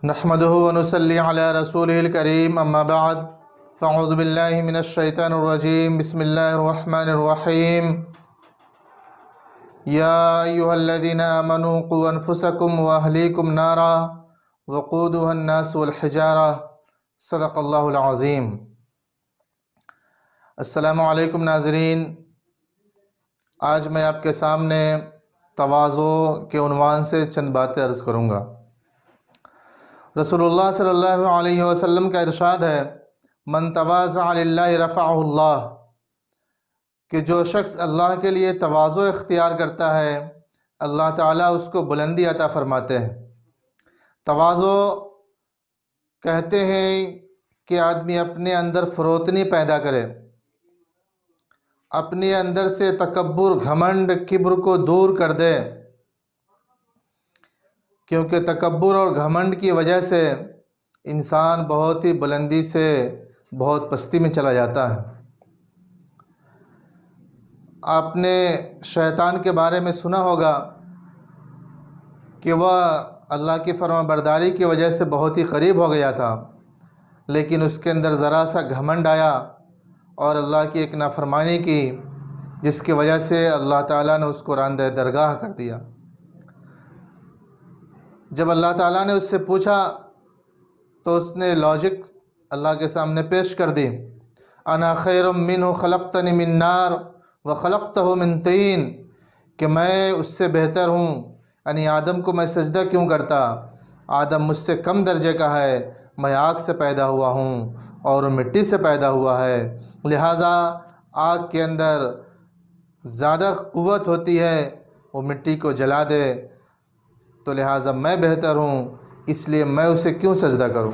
نحمده ونصلي على رسوله الكريم اما بعد فاعوذ بالله من الشيطان الرجيم بسم الله الرحمن الرحيم يا أيها الذين آمنوا قوا أنفسكم وأهليكم نارا وقودها الناس والحجارة صدق اللہ العظیم۔ السلام علیکم ناظرین، آج میں آپ کے سامنے تواضع کے عنوان سے چند باتیں عرض کروں گا۔ رسول اللہ صلی اللہ علیہ وسلم کا ارشاد ہے، من تواضع للہ رفعہ اللہ، کہ جو شخص اللہ کے لیے تواضع اختیار کرتا ہے اللہ تعالیٰ اس کو بلندی عطا فرماتے ہیں۔ تواضع کہتے ہیں کہ آدمی اپنے اندر فروتنی پیدا کرے، اپنے اندر سے تکبر، گھمنڈ، کبر کو دور کر دے، کیونکہ تکبر اور گھمنڈ کی وجہ سے انسان بہت ہی بلندی سے بہت پستی میں چلا جاتا ہے۔ آپ نے شیطان کے بارے میں سنا ہوگا کہ وہ اللہ کی فرما برداری کی وجہ سے بہت ہی قریب ہو گیا تھا، لیکن اس کے اندر ذرا سا گھمنڈ آیا اور اللہ کی ایک نافرمانی کی، جس کی وجہ سے اللہ تعالیٰ نے اس کو راندہ درگاہ کر دیا۔ جب اللہ تعالیٰ نے اس سے پوچھا تو اس نے لاجک اللہ کے سامنے پیش کر دی، انا خیر منہ خلقتنی من نار وخلقتہ من طین، کہ میں اس سے بہتر ہوں، یعنی آدم کو میں سجدہ کیوں کرتا، آدم مجھ سے کم درجے کا ہے، میں آگ سے پیدا ہوا ہوں اور مٹی سے پیدا ہوا ہے، لہٰذا آگ کے اندر زیادہ قوت ہوتی ہے، وہ مٹی کو جلا دے، تو لہٰذا میں بہتر ہوں، اس لیے میں اسے کیوں سجدہ کروں،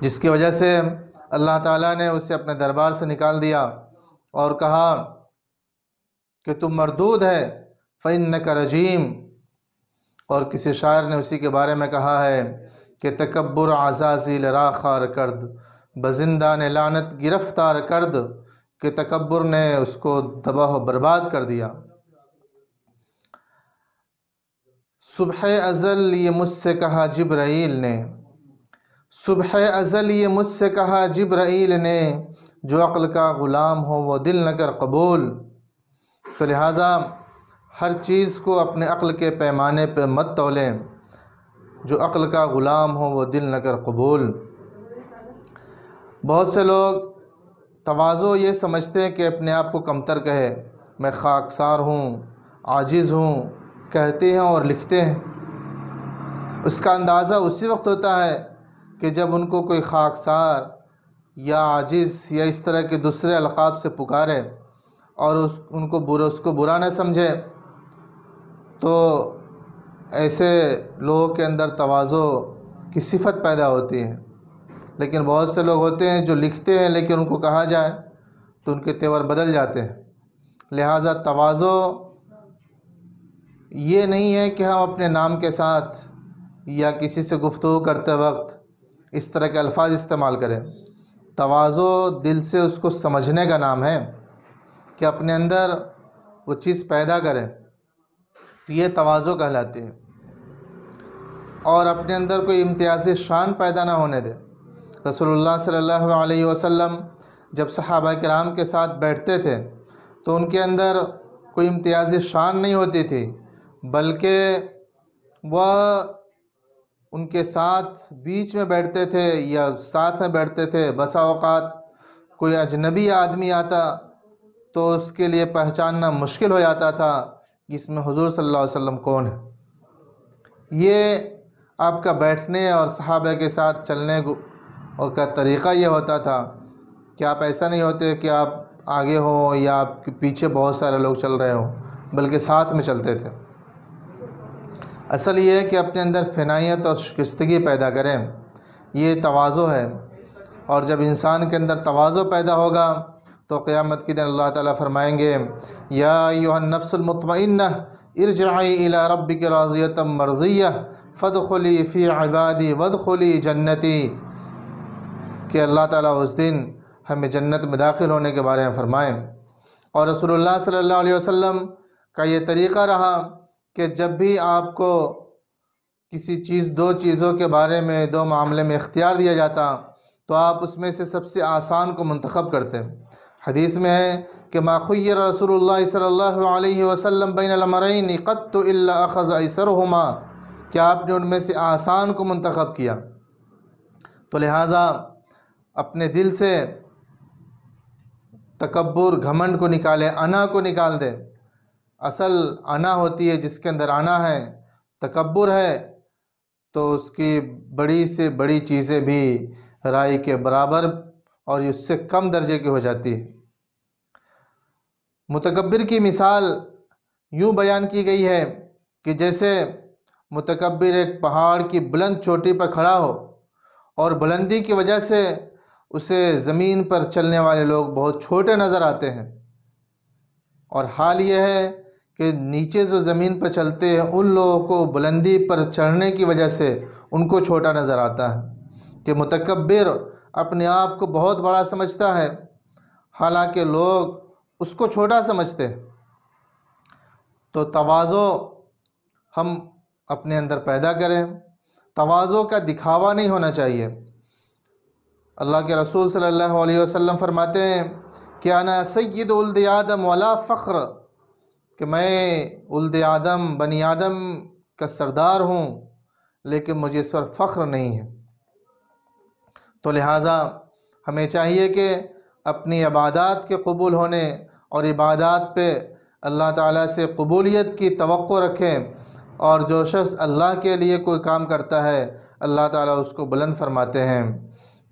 جس کی وجہ سے اللہ تعالیٰ نے اسے اپنے دربار سے نکال دیا اور کہا کہ تم مردود ہے، فَإِنَّكَ رَجِيمٌ۔ اور کسی شاعر نے اسی کے بارے میں کہا ہے کہ تکبر عزازیل را خار کرد، بزندان لعنت گرفتار کرد، کہ تکبر نے اس کو تباہ و برباد کر دیا۔ صبح ازل یہ مجھ سے کہا جبرائیل نے، صبح ازل یہ مجھ سے کہا جبرائیل نے، جو عقل کا غلام ہو وہ دل نہ کر قبول۔ تو لہٰذا ہر چیز کو اپنے عقل کے پیمانے پہ مت تولیں، جو عقل کا غلام ہو وہ دل نہ کر قبول۔ بہت سے لوگ تواضع یہ سمجھتے ہیں کہ اپنے آپ کو کمتر کہے، میں خاکسار ہوں، عاجز ہوں، کہتے ہیں اور لکھتے ہیں۔ اس کا اندازہ اسی وقت ہوتا ہے کہ جب ان کو کوئی خاکسار یا عاجز یا اس طرح کے دوسرے القاب سے پکارے اور اس کو برا نہ سمجھے، تو ایسے لوگوں کے اندر تواضع کی صفت پیدا ہوتی ہے۔ لیکن بہت سے لوگ ہوتے ہیں جو لکھتے ہیں لیکن ان کو کہا جائے تو ان کے تیور بدل جاتے ہیں۔ لہٰذا تواضع یہ نہیں ہے کہ ہم اپنے نام کے ساتھ یا کسی سے گفتگو کرتے وقت اس طرح کے الفاظ استعمال کریں۔ تواضع دل سے اس کو سمجھنے کا نام ہے کہ اپنے اندر وہ چیز پیدا کرے، تو یہ تواضع کہلاتی ہے، اور اپنے اندر کوئی امتیازی شان پیدا نہ ہونے دے۔ رسول اللہ صلی اللہ علیہ وسلم جب صحابہ کرام کے ساتھ بیٹھتے تھے تو ان کے اندر کوئی امتیازی شان نہیں ہوتی تھی، بلکہ وہ ان کے ساتھ بیچ میں بیٹھتے تھے یا ساتھ میں بیٹھتے تھے۔ بسا اوقات کوئی اجنبی آدمی آتا تو اس کے لیے پہچاننا مشکل ہو جاتا تھا کہ اس میں حضور صلی اللہ علیہ وسلم کون ہے۔ یہ آپ کا بیٹھنے اور صحابہ کے ساتھ چلنے اور کا طریقہ یہ ہوتا تھا کہ آپ ایسا نہیں ہوتے کہ آپ آگے ہوں یا آپ کے پیچھے بہت سارے لوگ چل رہے ہوں، بلکہ ساتھ میں چلتے تھے۔ اصل یہ ہے کہ اپنے اندر فنائیت اور شکستگی پیدا کریں، یہ تواضع ہے۔ اور جب انسان کے اندر تواضع پیدا ہوگا تو قیامت کے دن اللہ تعالیٰ فرمائیں گے، یا ایھا النفس المطمئنہ ارجعی الی ربک راضیۃ مرضیہ فادخلی فی عبادی وادخلی جنتی، کہ اللہ تعالیٰ اس دن ہمیں جنت میں داخل ہونے کے بارے میں فرمائیں۔ اور رسول اللہ صلی اللہ علیہ وسلم کا یہ طریقہ رہا کہ جب بھی آپ کو کسی دو چیزوں کے بارے میں، دو معاملے میں اختیار دیا جاتا تو آپ اس میں سے سب سے آسان کو منتخب کرتے۔ حدیث میں ہے کہ ما خیر رسول اللہ صلی اللہ علیہ وسلم بین الامرین قط الا اخذ ایسرہما، کہ آپ نے ان میں سے آسان کو منتخب کیا۔ تو لہٰذا اپنے دل سے تکبر، گھمنڈ کو نکالے، انا کو نکال دے۔ اصل انا ہوتی ہے جس کے اندر انا ہے، تکبر ہے تو اس کی بڑی سے بڑی چیزیں بھی رائی کے برابر اور اس سے کم درجے کی ہو جاتی ہے۔ متکبر کی مثال یوں بیان کی گئی ہے کہ جیسے متکبر ایک پہاڑ کی بلند چوٹی پر کھڑا ہو اور بلندی کی وجہ سے اسے زمین پر چلنے والے لوگ بہت چھوٹے نظر آتے ہیں، اور حال یہ ہے کہ نیچے جو زمین پر چلتے ہیں ان لوگوں کو بلندی پر چڑھنے کی وجہ سے ان کو چھوٹا نظر آتا ہے، کہ متکبر اپنے آپ کو بہت بڑا سمجھتا ہے حالانکہ لوگ اس کو چھوٹا سمجھتے ہیں۔ تو تواضع ہم اپنے اندر پیدا کریں، تواضع کا دکھاوا نہیں ہونا چاہیے۔ اللہ کے رسول صلی اللہ علیہ وسلم فرماتے ہیں کہ انا سید ولد آدم ولا فخر، کہ میں ولد آدم، بنی آدم کا سردار ہوں لیکن مجھے اس پر فخر نہیں ہے۔ تو لہٰذا ہمیں چاہیے کہ اپنی عبادات کے قبول ہونے اور عبادات پہ اللہ تعالیٰ سے قبولیت کی توقع رکھیں، اور جو شخص اللہ کے لیے کوئی کام کرتا ہے اللہ تعالیٰ اس کو بلند فرماتے ہیں،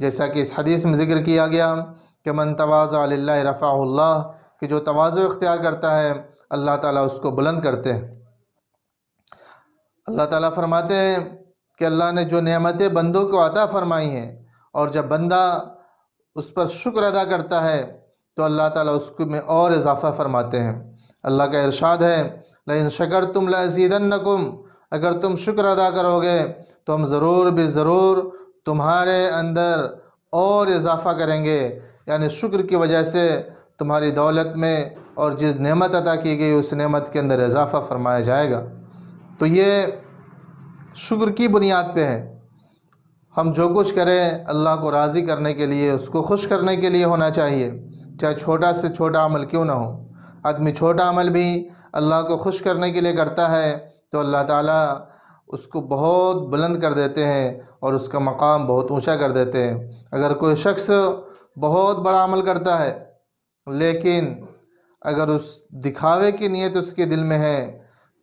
جیسا کہ اس حدیث میں ذکر کیا گیا کہ من تواضع للہ رفعہ اللہ، کہ جو تواضع اختیار کرتا ہے اللہ تعالیٰ اس کو بلند کرتے ہیں۔ اللہ تعالیٰ فرماتے ہیں کہ اللہ نے جو نعمتیں بندوں کو عطا فرمائی ہیں اور جب بندہ اس پر شکر ادا کرتا ہے تو اللہ تعالیٰ اس میں اور اضافہ فرماتے ہیں۔ اللہ کا ارشاد ہے لئن شکرتم لازیدنکم، اگر تم شکر ادا کرو گے تو ہم ضرور بھی ضرور تمہارے اندر اور اضافہ کریں گے، یعنی شکر کی وجہ سے تمہاری دولت میں اور جس نعمت عطا کی گئی اس نعمت کے اندر اضافہ فرمایا جائے گا۔ تو یہ شکر کی بنیاد پہ ہے۔ ہم جو کچھ کریں اللہ کو راضی کرنے کے لیے، اس کو خوش کرنے کے لیے ہونا چاہیے، چاہے چھوٹا سے چھوٹا عمل کیوں نہ ہو۔ آدمی چھوٹا عمل بھی اللہ کو خوش کرنے کے لیے کرتا ہے تو اللہ تعالیٰ اس کو بہت بلند کر دیتے ہیں اور اس کا مقام بہت اونچا کر دیتے ہیں۔ اگر کوئی شخص بہت بڑا عمل کرتا ہے لیکن اگر اس دکھاوے کی نیت اس کے دل میں ہے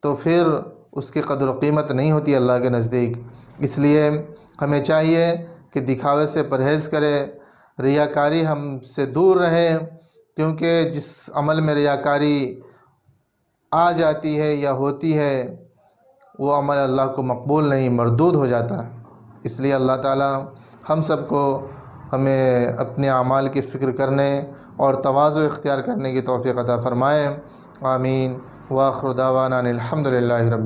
تو پھر اس کی قدر و قیمت نہیں ہوتی اللہ کے نزدیک۔ اس لیے ہمیں چاہیے کہ دکھاوے سے پرہیز کرے، ریاکاری ہم سے دور رہے، کیونکہ جس عمل میں ریاکاری آ جاتی ہے یا ہوتی ہے وہ عمل اللہ کو مقبول نہیں، مردود ہو جاتا ہے۔ اس لیے اللہ تعالیٰ ہم سب کو ہمیں اپنے اعمال کی فکر کرنے اور تواضع اختیار کرنے کی توفیق عطا فرمائے۔ آمین۔ وآخر دعوانا الحمد للہ رب